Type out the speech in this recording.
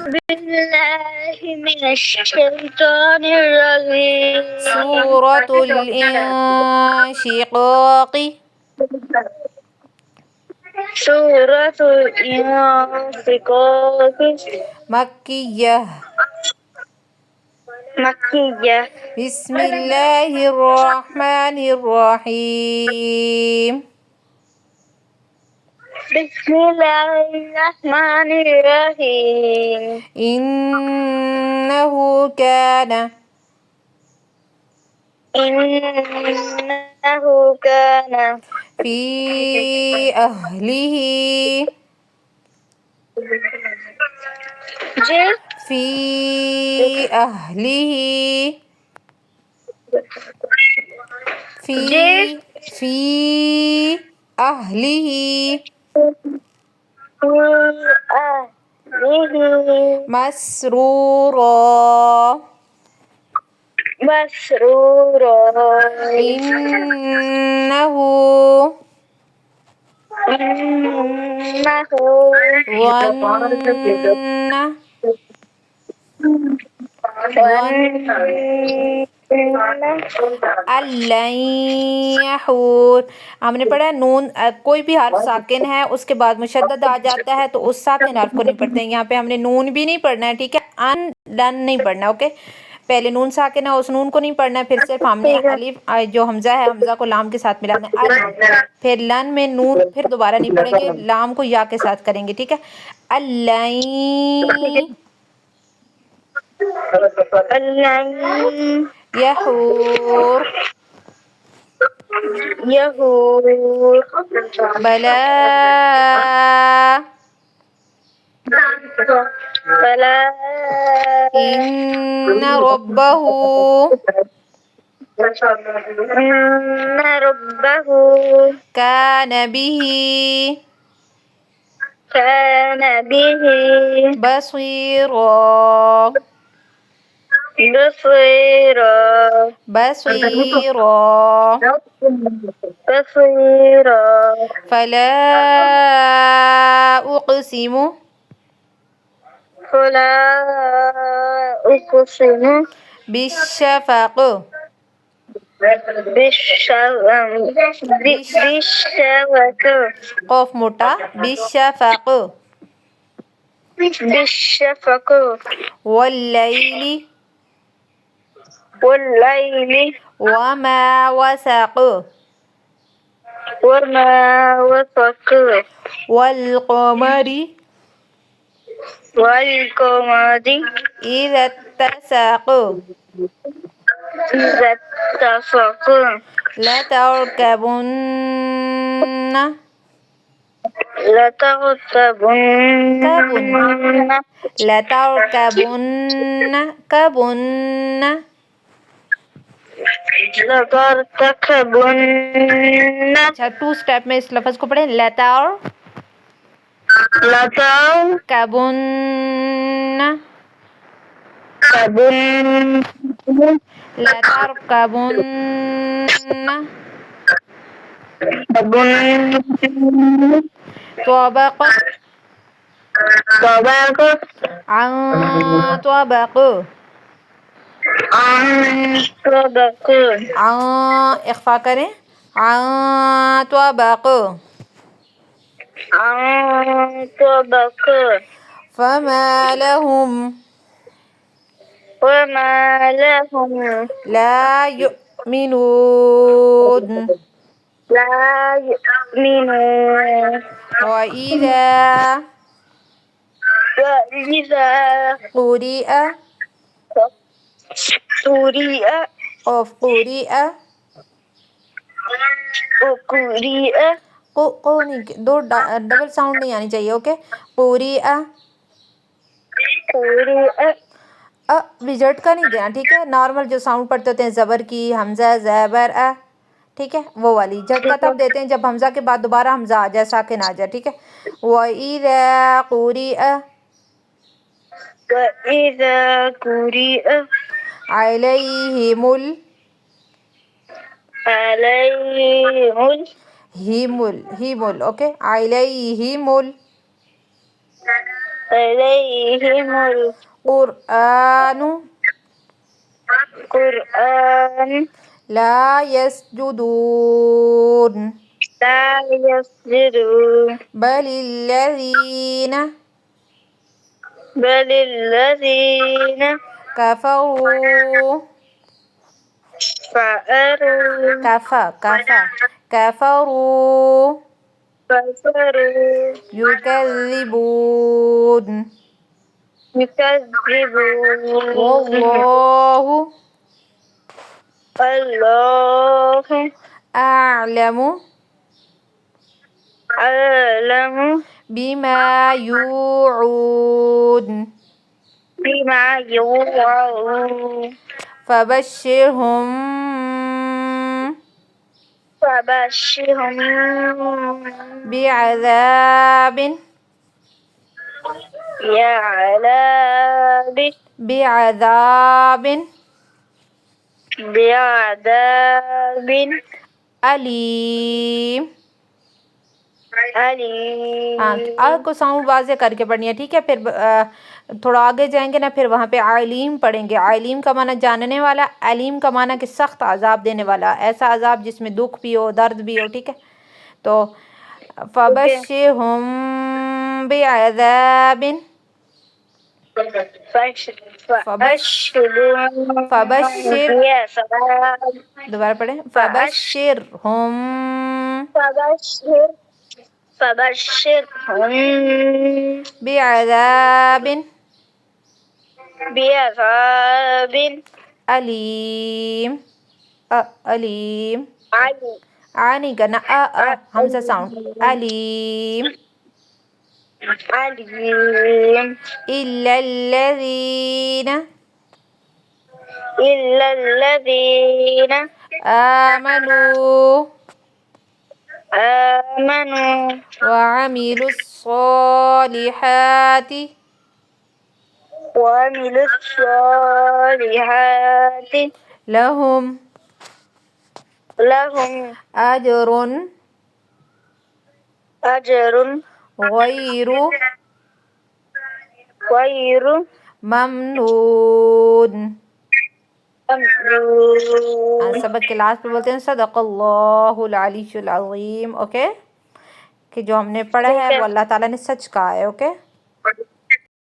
بالله من الشيطان الرجيم. سورة الانشقاق. سورة الانشقاق مكية. مكية. بسم الله الرحمن الرحيم. بسم الله الرحمن الرحيم. إنه كان إنه كان في أهله جي في أهله جي في أهله أهله مسرورا. مسرورا. إنه إنه ظن ظن अल्लन यहूर। हमने पढ़ा है नून कोई भी हर्फ साकिन है उसके बाद मुशद्दद आ जाता है तो उस साकिन हर्फ को नहीं पढ़ते हैं। यहाँ पे हमने नून भी नहीं पढ़ना है, ठीक है, अन लन नहीं पढ़ना, ओके। पहले नून साकिन है उस नून को नहीं पढ़ना है, फिर सिर्फ हमने अलिफ जो हमजा है हमजा को लाम के साथ मिलाना है, अल, फिर लन में नून, फिर दोबारा नहीं पढ़ेंगे, लाम को या के साथ करेंगे, ठीक है। अल्लन अल्लन यहूर यहूर बला फला إن ربه إن ربه كان به كان به بصيرا بصيرا بصيرا بصيرا. فلا أقسم فلا أقسم بالشفق بالشفق قف موटा بالشفق بالشفق والليل والليل وما وسق وما وسق والقمر والقمر إذا اتسق إذا اتسق لتركبن لتركبن لتركبن كبن لتركبن. अच्छा 2 स्टेप में इस लफ्ज को पढ़ें लतार कबुन لتركبن लतार कबुन طبق طبق عن طبق عن طبق عن इख्फा करें عن طبق عن طبق. فما لهم وما لهم لا يؤمنون لا يؤمنون وإذا وإذا قرئ قرئ قف قرئ قرئ को नहीं दो डबल साउंड नहीं आनी चाहिए, ओके। قرئ قرئ विजट का नहीं देना, ठीक है। नॉर्मल जो साउंड पढ़ते होते हैं ज़बर की, हमजा ज़बर ठीक है, वो वाली झटका तब देते हैं जब हमजा के बाद दोबारा हमजा आ जाए, साकिन आ जाए, ठीक है। वइज़ा कुरिअ وإذا قرئ अलैहिमुल عليهم हिमुल हिमुल ओके अलैहिमुल عليهم القرآن القرآن لا يسجدون لا يسجدون بل الذين كفروا فأروا كفروا كفروا يكذبون يكذبون والله الله أعلم أعلم بما يوعون بما يوعون فبشرهم فبشرهم بعذاب بعذاب بعذاب بعذاب अलीम। हाँ, तो أليم आ को साउंड वाज़े करके पढ़नी है, ठीक है। फिर थोड़ा आगे जाएंगे ना, फिर वहाँ पे आलीम पढ़ेंगे। आलीम का माना जानने वाला, अलीम का माना कि सख्त अजाब देने वाला, ऐसा अजाब जिसमें दुख भी हो, दर्द भी हो, ठीक है। तो ओके फबश्शिरहुम बिअज़ाबिन फबश्शिर फबश्शिर दोबारा पढ़ें। फबश्शिरहुम فبشرهم बिअज़ाबिन بعذاب अलीम। अलीम عليم आ नहीं करना, हमजा साउंड। अलीम عليم इल्लल्लज़ीना إلا الذين आमनू آمنوا वअमिलुस्सॉलिहाति وعملوا الصالحات लहुम لهم अजरुन أجر गैरु غير ममनून। ممنون सबक के लास्ट पे बोलते हैं सदक़ल्लाहुल अलीयुल अज़ीम। ओके, कि जो हमने पढ़ा ठीक है है वो अल्लाह ताला ने सच कहा है। ओके।